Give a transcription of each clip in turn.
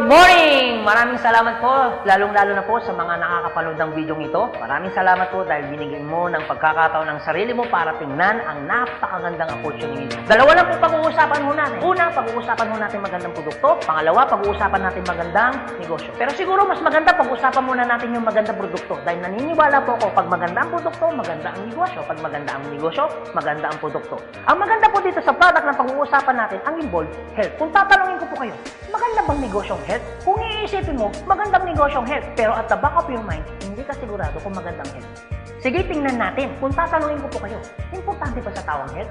morning! Maraming salamat po, lalong-lalo na po sa mga nakakapanood ng video ito. Maraming salamat po dahil binigyan mo ng pagkakataon ng sarili mo para tingnan ang napakagandang opportunity. Dalawa lang po pag-uusapan mo natin. Una, pag-uusapan mo natin magandang produkto. Pangalawa, pag-uusapan natin magandang negosyo. Pero siguro mas maganda pag-uusapan muna natin yung magandang produkto. Dahil naniniwala po ako, pag maganda ang produkto, maganda ang negosyo. Pag maganda ang negosyo, maganda ang produkto. Ang maganda po dito sa product na pag-uusapan natin, ang involved health. Kung tatanungin ko po kayo, maganda bang negosyong health? Kung iisipin mo, magandang negosyong health. Pero at the back of your mind, hindi ka sigurado kung magandang health. Sige, tingnan natin. Kung tatanungin ko po kayo, importante ba sa tao ang health?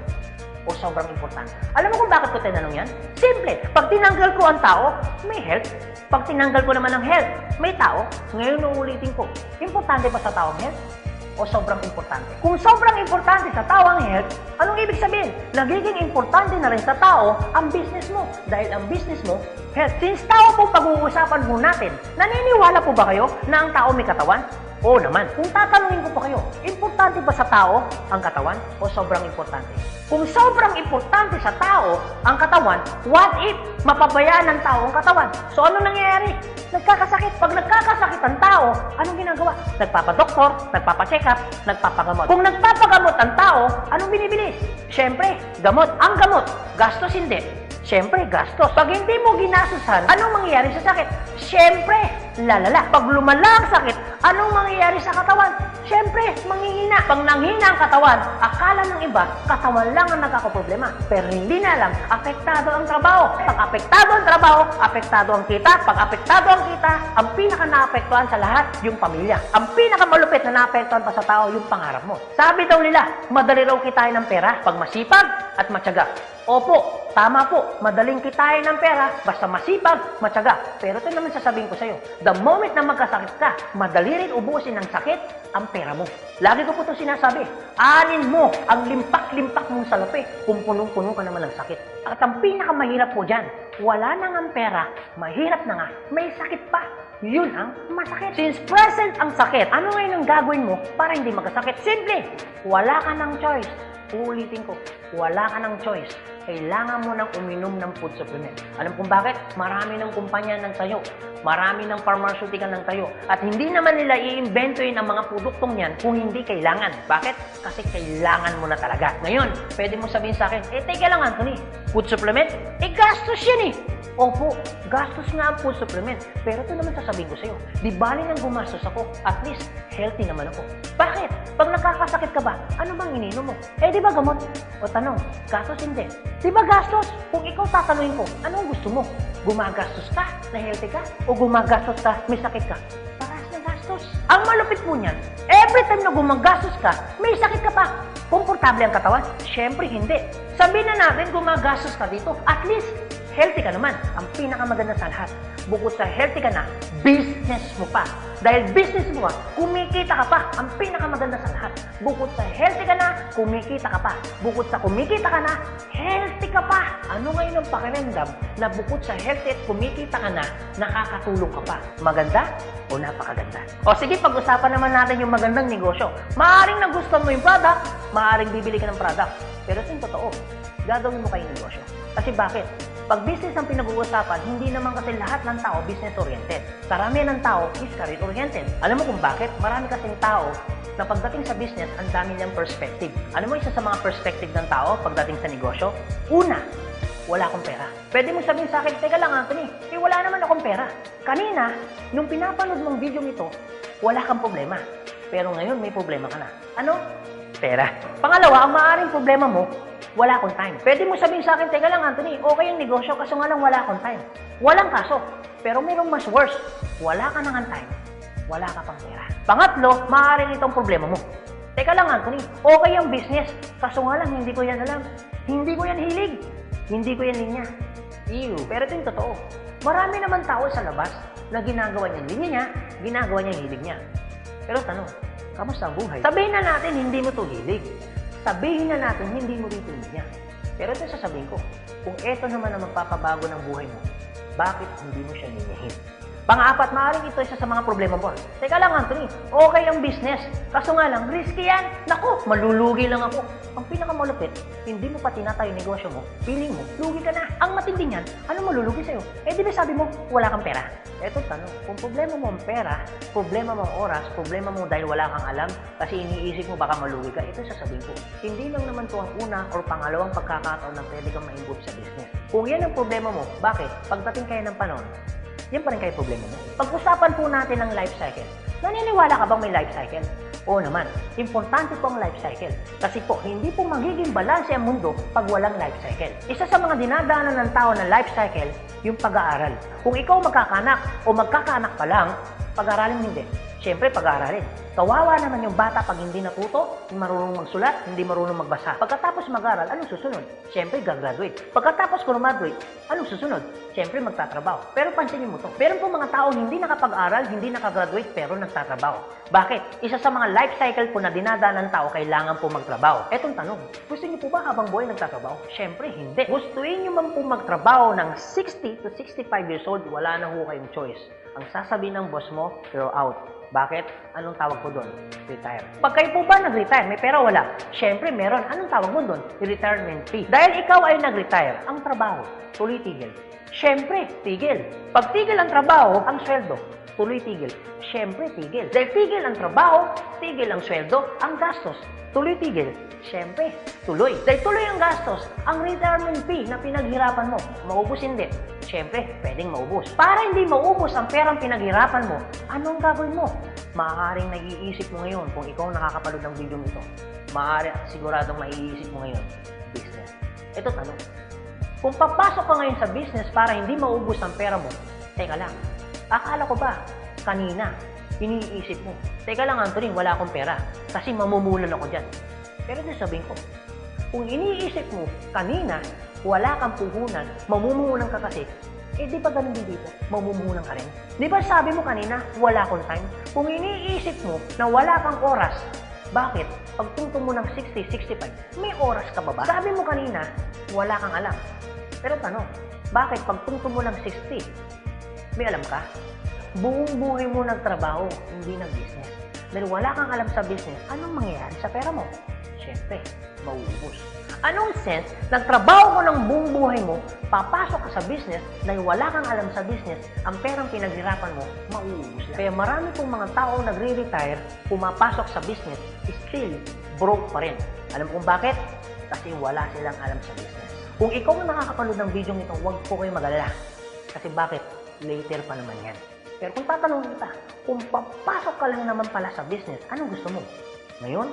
O sobrang importante? Alam mo kung bakit ko tinanong yan? Simple. Pag tinanggal ko ang tao, may health. Pag tinanggal ko naman ang health, may tao. Ngayon uulitin ko, importante ba sa tao ang health? O sobrang importante? Kung sobrang importante sa tao ang health, anong ibig sabihin? Nagiging importante na rin sa tao ang business mo. Dahil ang business mo, health. Since tao po pag-uusapan mo natin, naniniwala po ba kayo na ang tao may katawan? Oo naman. Kung tatanungin ko po kayo, importante ba sa tao ang katawan o sobrang importante? Kung sobrang importante sa tao ang katawan, what if mapabayaan ng tao ang katawan? So ano nangyayari? Nagkakasakit. Pag nagkakasakit ang tao, anong ginagawa? Nagpapadoktor, nagpapacheck up, nagpapagamot. Kung nagpapagamot ang tao, anong binibilis? Siyempre, gamot. Ang gamot, gastos hindi. Siyempre, gastos. Pag hindi mo ginasusan, anong mangyayari sa sakit? Siyempre, lalala. Pag lumala ang sakit, anong mangyayari sa katawan? Siyempre, manghihina. Pag nanghina ang katawan, akala ng iba, katawan lang ang nagkakaproblema. Pero hindi na alam, apektado ang trabaho. Pag apektado ang trabaho, apektado ang kita. Pag apektado ang kita, ang pinaka-naapektuhan sa lahat, yung pamilya. Ang pinakamalupit na naapektuhan pa sa tao, yung pangarap mo. Sabi daw nila, madali raw kitain ng pera pag masipag at matyaga. Opo, tama po. Madaling kitain ng pera basta masipag, matyaga. Pero ito naman sasabihin ko sa'yo, the moment na magkasakit ka, madali rin ubusin ng sakit ang pera mo. Lagi ko po ito sinasabi, alin mo ang limpak-limpak mong salapi kung punong-puno ka naman ng sakit. At ang pinakamahirap po dyan, wala na nga ang pera, mahirap na nga, may sakit pa. Yun ang masakit. Since present ang sakit, ano ngayon ang gagawin mo para hindi magkasakit? Simple, wala ka ng choice. Uulitin ko, wala ka ng choice. Kailangan mo nang uminom ng food supplement. Alam kung bakit? Marami ng kumpanya ng tayo. Marami ng pharmaceutical ng tayo. At hindi naman nila i-inventoyin ang mga produktong yan kung hindi kailangan. Bakit? Kasi kailangan mo na talaga. Ngayon, pwede mo sabihin sa akin, teka lang Anthony, food supplement? Gastos yan eh. Opo, gastos nga ang food supplement. Pero ito naman sasabihin ko sa'yo, di bali nang gumastos ako, at least healthy naman ako. Bakit? Pag nakakasakit ka ba, ano bang ininom mo? Di ba gamot? O tanong, gastos hindi. Di ba gastos? Kung ikaw tatanungin ko, anong gusto mo? Gumagastos ka na healthy ka? O gumagastos ka, may sakit ka? Parehas na gastos. Ang malupit po niyan, every time na gumagastos ka, may sakit ka pa. Komportable ang katawan? Siyempre hindi. Sabihin na natin gumagastos ka dito, at least healthy ka naman. Ang pinakamaganda sa lahat, bukod sa healthy ka na, business mo pa. Dahil business mo pa, kumikita ka pa. Ang pinakamaganda sa lahat, bukod sa healthy ka na, kumikita ka pa. Bukod sa kumikita ka na, healthy ka pa. Ano ngayon ang pakiramdam na bukod sa healthy at kumikita ka na, nakakatulong ka pa? Maganda o napakaganda? O sige, pag-usapan naman natin yung magandang negosyo. Maaaring nagustuhan mo yung product, maaaring bibili ka ng product. Pero ito yung totoo, gagawin mo kayong negosyo. Kasi bakit? Pag business ang pinag-uusapan, hindi naman kasi lahat ng tao business-oriented. Karamihan ng tao is career-oriented. Alam mo kung bakit? Marami kasing tao na pagdating sa business, ang dami niyang perspective. Alam mo isa sa mga perspective ng tao pagdating sa negosyo? Una, wala akong pera. Pwede mo sabihin sa akin, teka lang Anthony, wala naman akong pera. Kanina, nung pinapanood mong video nito, wala kang problema. Pero ngayon may problema ka na. Ano? Pera. Pangalawa, ang maaaring problema mo, wala akong time. Pwede mo sabihin sa akin, teka lang Anthony, okay yung negosyo kaso nga lang wala akong time. Walang kaso. Pero mayroong mas worse. Wala ka nang time. Wala ka pang pera. Pangatlo, maaaring itong problema mo. Teka lang Anthony, okay yung business kaso nga lang hindi ko yan alam. Hindi ko yan hilig. Hindi ko yan linya. Ew. Pero ito yung totoo. Marami naman tao sa labas na ginagawa niya yung linya niya, ginagawa niya yung hilig niya. Pero tanong, kamusta ang buhay? Sabihin na natin hindi mo to hilig. Sabihin na natin, hindi mo rito niya. Pero ito sasabihin ko, kung ito naman ang magpapabago ng buhay mo, bakit hindi mo siya ninyahin? Pang-apat, maaaring ito isa sa mga problema mo. Teka lang, Anthony, okay ang business. Kaso nga lang, risky yan. Naku, malulugi lang ako. Ang pinakamalupit, hindi mo pa tinatayo yung negosyo mo, feeling mo, lugi ka na. Ang matindi niyan, ano malulugi sa'yo? Eh di ba sabi mo, wala kang pera? Eto tanong, kung problema mo ang pera, problema mo ang oras, problema mo dahil wala kang alam, kasi iniisip mo baka malugi ka, ito sasabihin ko. Hindi lang naman to ang una or pangalawang pagkakataon na pwede kang ma-involve sa business. Kung yan ang problema mo, bakit? Pagdating kayo ng panahon, yan pa rin kayo problema mo. Pag-usapan po natin ang life cycle. Naniniwala ka bang may life cycle? Oo naman. Importante po ang life cycle. Kasi po, hindi po magiging balanse ang mundo pag walang life cycle. Isa sa mga dinadaanan ng tao ng life cycle, yung pag-aaral. Kung ikaw magkakanak o magkakanak pa lang, pag-aaralin hindi. Siyempre, pag-aaralin. Kawawa naman yung bata pag hindi natuto, hindi marunong magsulat, hindi marunong magbasa. Pagkatapos mag-aral, anong susunod? Siyempre, gagraduate. Pagkatapos graduate, anong susunod? Siyempre, magtatrabaho. Pero pansinin mo to. Meron po mga tao hindi nakapag-aral, hindi nakagraduate, pero nagtatrabaho. Bakit? Isa sa mga life cycle po na dinadaan ng tao, kailangan po magtrabaho. Etong tanong, gusto niyo po ba habang buhay nagtatrabaho? Siyempre, hindi. Gustuin niyo man po magtrabaho ng 60 to 65 years old, wala na ho kayong choice. Ang sasabihin ng boss mo, you're out. Bakit? Anong tawag po doon? Retire. Pag kayo po ba nag-retire, may pera wala? Siyempre, meron. Anong tawag mo doon? Retirement fee. Dahil ikaw ay nag-retire, ang trabaho, tuloy-tigil. Siyempre, tigil. Pag tigil ang trabaho, ang sweldo, tuloy-tigil. Siyempre, tigil. Dahil tigil ang trabaho, tigil ang sweldo, ang gastos, tuloy-tigil. Siyempre, tuloy. Dahil tuloy ang gastos, ang retirement fee na pinaghirapan mo, maubos hindi. Siyempre, pwedeng maubos. Para hindi maubos ang perang pinaghirapan mo, anong gagawin mo? Maaaring nag-iisip mo ngayon kung ikaw nakakapanood ng video nito. Maaari at siguradong maiisip mo ngayon, business. Ito tanong. Kung papasok ka ngayon sa business para hindi maubos ang pera mo, teka lang, akala ko ba kanina, iniisip mo, teka lang Anthony, wala akong pera kasi mamumulan ako dyan. Pero sabihin ko, kung iniisip mo kanina, wala kang puhunan, mamumuhunan ka kasi, eh di ba ganun din dito? Mamumuhunan ka rin. Di ba sabi mo kanina, wala akong time? Kung iniisip mo na wala kang oras, bakit? Pag tungtong mo ng 60, 65, may oras ka ba ba? Sabi mo kanina, wala kang alam. Pero tanong, bakit pag tungtong mo ng 60, may alam ka? Buong buhay mo nagtrabaho, hindi nag-business. Dahil wala kang alam sa business, anong mangyayari sa pera mo? Siyempre, mauubos. Anong sense, nagtrabaho mo ng buong buhay mo, papasok ka sa business, dahil wala kang alam sa business, ang perang pinaghirapan mo, mauubos lang. Kaya marami pong mga tao nagre-retire, pumapasok sa business, still broke pa rin. Alam kung bakit? Kasi wala silang alam sa business. Kung ikaw ang nakakapanood ng video nito, huwag po kayo mag-alala. Kasi bakit? Later pa naman yan. Pero kung tatanungin kita, kung papasok ka lang naman pala sa business, anong gusto mo? Ngayon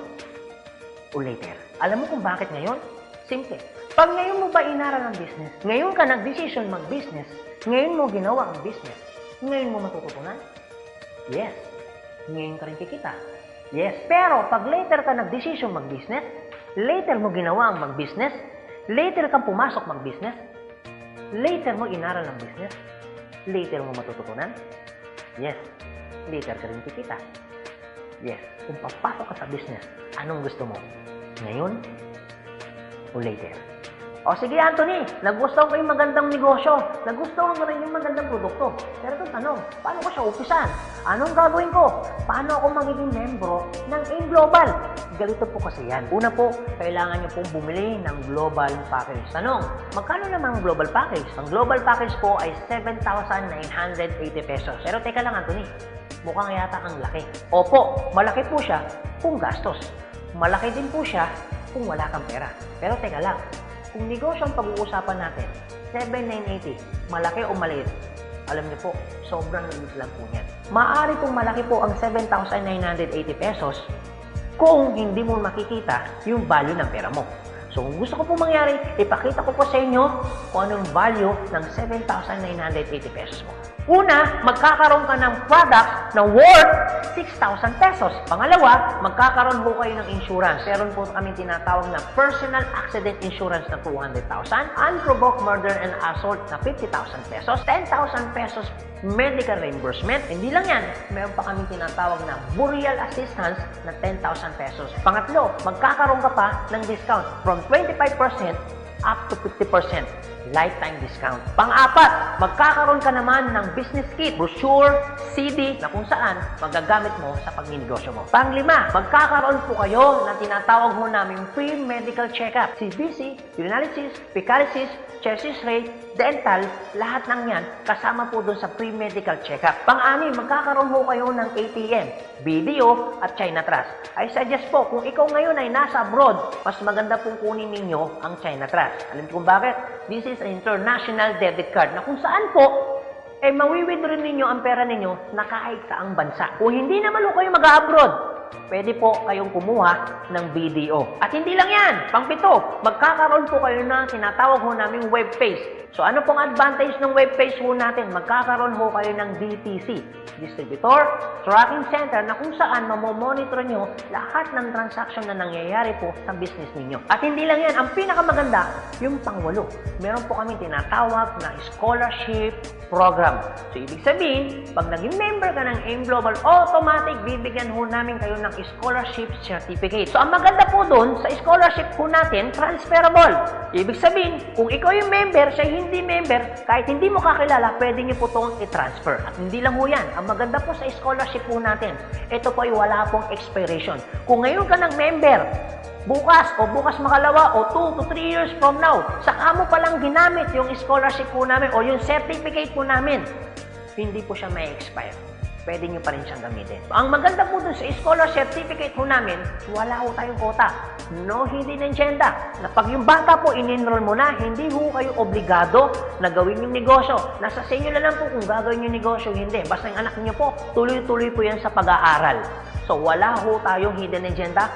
o later? Alam mo kung bakit ngayon? Simple. Pag ngayon mo ba inaral ang business, ngayon ka nag-decision mag-business, ngayon mo ginawa ang business, ngayon mo matututunan? Yes. Ngayon ka rin kikita? Yes. Pero pag later ka nag-decision mag-business, later mo ginawa ang mag-business, later kang pumasok mag-business, later mo inaral ang business, later mo matututunan? Yes. Later ka rin kikita? Yes. Kung papasok ka sa business, anong gusto mo? Ngayon o later? O sige Anthony, nagustuhan ko yung magandang negosyo, nagustuhan ko rin yung magandang produkto. Pero ito tanong, paano ko siya umpisan? Anong gagawin ko? Paano ako magiging membro ng AIM Global? Ganito po kasi yan. Una po, kailangan nyo pong bumili ng global package. Tanong, magkano naman ang global package? Ang global package po ay 7,980 pesos. Pero teka lang Anthony, mukhang yata ang laki. Opo, malaki po siya kung gastos. Malaki din po siya kung wala kang pera. Pero teka lang, kung negosyo ang pag-uusapan natin, 7,980, malaki o maliit? Alam niyo po, sobrang liit lang po yan. Maaari pong malaki po ang 7,980 pesos kung hindi mo makikita yung value ng pera mo. So kung gusto ko po mangyari, ipakita ko po sa inyo kung anong value ng 7,980 pesos mo. Una, magkakaroon ka ng product na worth 6,000 pesos. Pangalawa, magkakaroon po kayo ng insurance. Meron po kami tinatawag na personal accident insurance na 200,000, unprovoked murder and assault na 50,000 pesos, 10,000 pesos medical reimbursement. Hindi lang yan, meron pa kami tinatawag na burial assistance na 10,000 pesos. Pangatlo, magkakaroon ka pa ng discount from 25% up to 50%. lifetime discount. Pang-apat, magkakaroon ka naman ng business kit, brochure, CD na kung saan magagamit mo sa pagninegosyo mo. Pang-lima, magkakaroon po kayo ng tinatawag mo namin free medical check-up. CBC, urinalysis, fecalysis, chest x-ray, dental, lahat ng yan kasama po doon sa free medical check-up. Pang-anim, magkakaroon po kayo ng ATM, BDO at China Trust. I suggest po, kung ikaw ngayon ay nasa abroad, mas maganda pong kunin ninyo ang China Trust. Alam niyo kung bakit? This is an international debit card na kung saan po, mawi-withdraw ninyo ang pera ninyo na kahit saang bansa. Kung hindi naman kayo mag-abroad, pwede po kayong kumuha ng BDO. At hindi lang yan, pang-pito, magkakaroon po kayo ng tinatawag ho naming web page. So ano pong advantage ng web page ho natin? Magkakaroon ho kayo ng DTC, Distributor Tracking Center, na kung saan mamomonitor nyo lahat ng transaction na nangyayari po sa business ninyo. At hindi lang yan, ang pinakamaganda, yung pang-walo. Meron po kami tinatawag na scholarship program. So ibig sabihin, pag naging member ka ng AIM Global, automatic bibigyan ho namin kayo ng scholarship certificate. So ang maganda po doon, sa scholarship po natin, transferable. Ibig sabihin, kung ikaw yung member, siya hindi member, kahit hindi mo kakilala, pwede niyo po itong i-transfer. At hindi lang ho yan. Ang maganda po sa scholarship po natin, ito po ay wala pong expiration. Kung ngayon ka ng member, bukas o bukas makalawa o 2 to 3 years from now, saka mo palang ginamit yung scholarship po namin o yung certificate po namin, hindi po siya may expire. Pwede nyo pa rin siyang gamitin. Ang maganda po dun sa scholar certificate po namin, wala ho tayong quota. No hidden agenda. Na pag yung bata po in-enroll mo na, hindi ho kayo obligado na gawin yung negosyo. Nasa sa inyo na lang po kung gagawin yung negosyo, hindi. Basta yung anak niyo po, tuloy-tuloy po yan sa pag-aaral. So wala ho tayong hidden agenda,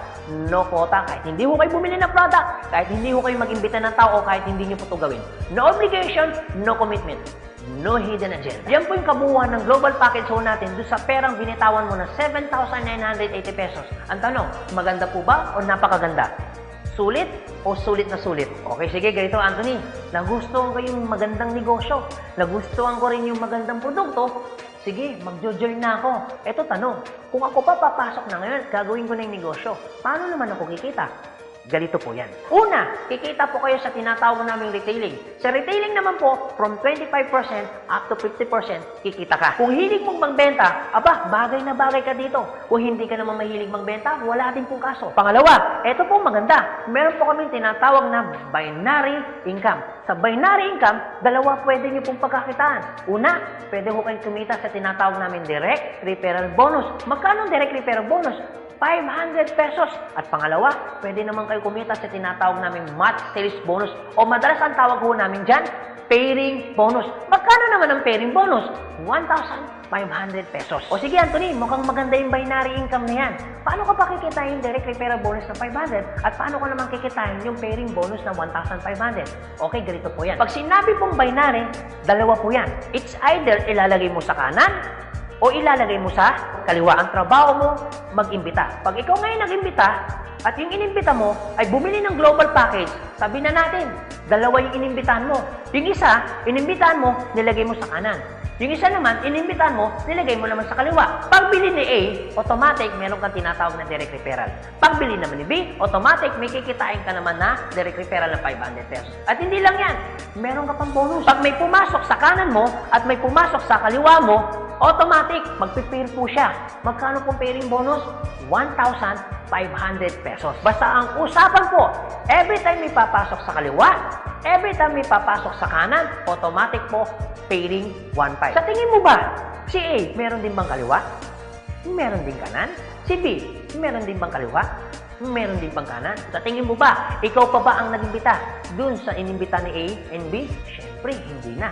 no quota. Kahit hindi ho kayo bumili ng product, kahit hindi ho kayo mag-imbita ng tao, kahit hindi nyo po ito gawin. No obligation, no commitment. No hidden agenda. Yan po yung kabuuan ng global package ho natin doon sa perang binitawan mo na 7,980 pesos. Ang tanong, maganda po ba o napakaganda? Sulit o sulit na sulit? Okay, sige, ganito Anthony. Nagustuhan ko yung magandang negosyo. Nagustuhan ko rin yung magandang produkto. Sige, mag-join na ako. Eto tanong, kung ako pa papasok na ngayon, gagawin ko na yung negosyo, paano naman ako kikita? Ganito po yan. Una, kikita po kayo sa tinatawag naming retailing. Sa retailing naman po, from 25% up to 50%, kikita ka. Kung hilig mong magbenta, aba, bagay na bagay ka dito. Kung hindi ka naman mahilig magbenta, wala din pong kaso. Pangalawa, eto po maganda. Meron po kami tinatawag na binary income. Sa binary income, dalawa pwede nyo pong pagkakitaan. Una, pwede ko kayong kumita sa tinatawag namin direct referral bonus. Magkano direct referral bonus? 500 pesos. At pangalawa, pwede naman kayo kumita sa tinatawag namin match sales bonus o madalas ang tawag ho namin dyan, pairing bonus. Magkano naman ang pairing bonus? 1,500 pesos. O sige Anthony, mukhang maganda yung binary income na yan. Paano ka pa kikitain yung direct referral bonus na 500 at paano ka naman kikitain yung pairing bonus na 1,500? Okay, ganito po yan. Pag sinabi pong binary, dalawa po yan. It's either ilalagay mo sa kanan o ilalagay mo sa kaliwa. Ang trabaho mo, mag-imbita. Pag ikaw ngayon nag-imbita, at yung inimbita mo ay bumili ng global package, sabi na natin, dalawa yung inimbitahan mo. Yung isa, inimbitahan mo, nilagay mo sa kanan. Yung isa naman, inimbitahan mo, nilagay mo naman sa kaliwa. Pagbili ni A, automatic, meron kang tinatawag na direct referral. Pagbili naman ni B, automatic, may kikitain ka naman na direct referral ng 500 pesos. At hindi lang yan, meron ka pang bonus. Pag may pumasok sa kanan mo at may pumasok sa kaliwa mo, automatic, magpipair po siya. Magkano pong pairing bonus? 1,500 pesos. Basta ang usapan po, every time may papasok sa kaliwa, every time may papasok sa kanan, automatic po, pairing 1,500. Sa tingin mo ba, si A, meron din bang kaliwa? Meron din kanan? Si B, meron din bang kaliwa? Meron din bang kanan? Sa tingin mo ba, ikaw pa ba ang nag-imbita dun sa inimbita ni A and B? Siyempre, hindi na.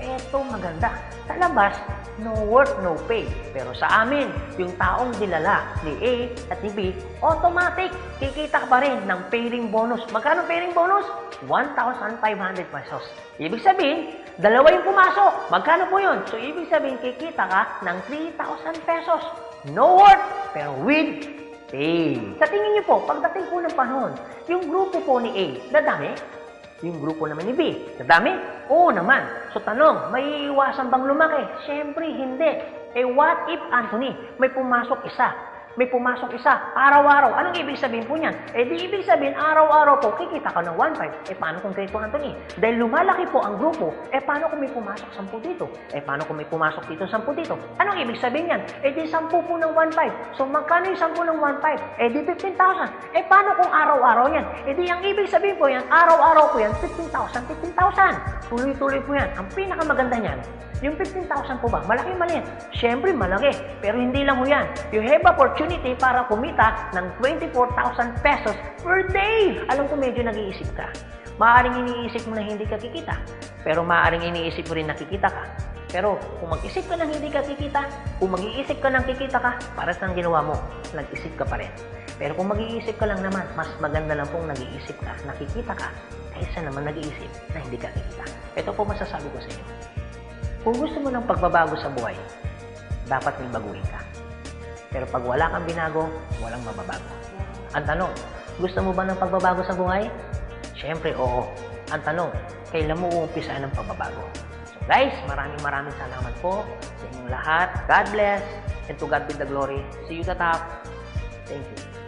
Eto maganda. Sa labas, no work, no pay. Pero sa amin, yung taong dilala ni A at ni B, automatic, kikita ka pa rin ng pairing bonus. Magkano pairing bonus? 1,500 pesos. Ibig sabihin, dalawa yung pumasok. Magkano po yun? So, ibig sabihin, kikita ka ng 3,000 pesos. No work, pero with pay. Sa tingin niyo po, pagdating po ng panahon, yung grupo po ni A, dadami? Yung grupo naman ni B, dadami? Oo naman. So tanong, may iwasan bang lumaki? Siyempre, hindi. Eh what if, Anthony, may pumasok isa? may pumasok isa, araw-araw. Anong ibig sabihin po niyan? Di ibig sabihin, araw-araw po, kikita ka ng 1.5. Paano kung kay Anthony? Dahil lumalaki po ang grupo, paano kung may pumasok 10 dito? Paano kung may pumasok dito 10 dito? Anong ibig sabihin yan? Di 10 po ng 1.5. So, magkano yung 10 ng 1.5? Di 15,000. Paano kung araw-araw yan? Di ang ibig sabihin po yan, araw-araw po yan, 15,000, 15,000. Tuloy-tuloy po yan. Ang pinakamaganda niyan, yung 15,000 po ba? Malaki maliit? Siyempre, malaki. Pero hindi lang ho yan. You have opportunity para kumita ng 24,000 pesos per day. Alam ko medyo nag-iisip ka. Maaaring iniisip mo na hindi ka kikita. Pero maaaring iniisip mo rin na kikita ka. Pero kung mag-isip ka ng hindi ka kikita, kung mag-iisip ka ng kikita ka, para saan ginawa mo? Nag-isip ka pa rin. Pero kung mag-iisip ka lang naman, mas maganda lang pong nag-iisip ka, nakikita ka, kaysa naman nag-iisip na hindi ka kikita. Ito po masasabi ko sa inyo. Kung gusto mo ng pagbabago sa buhay, dapat may baguhin ka. Pero pag wala kang binago, walang mababago. Ang tanong, gusto mo ba ng pagbabago sa buhay? Siyempre, oo. Ang tanong, kailan mo uumpisahan ng pagbabago? So guys, maraming salamat po sa inyong lahat. God bless, and to God be the glory. See you at the top. Thank you.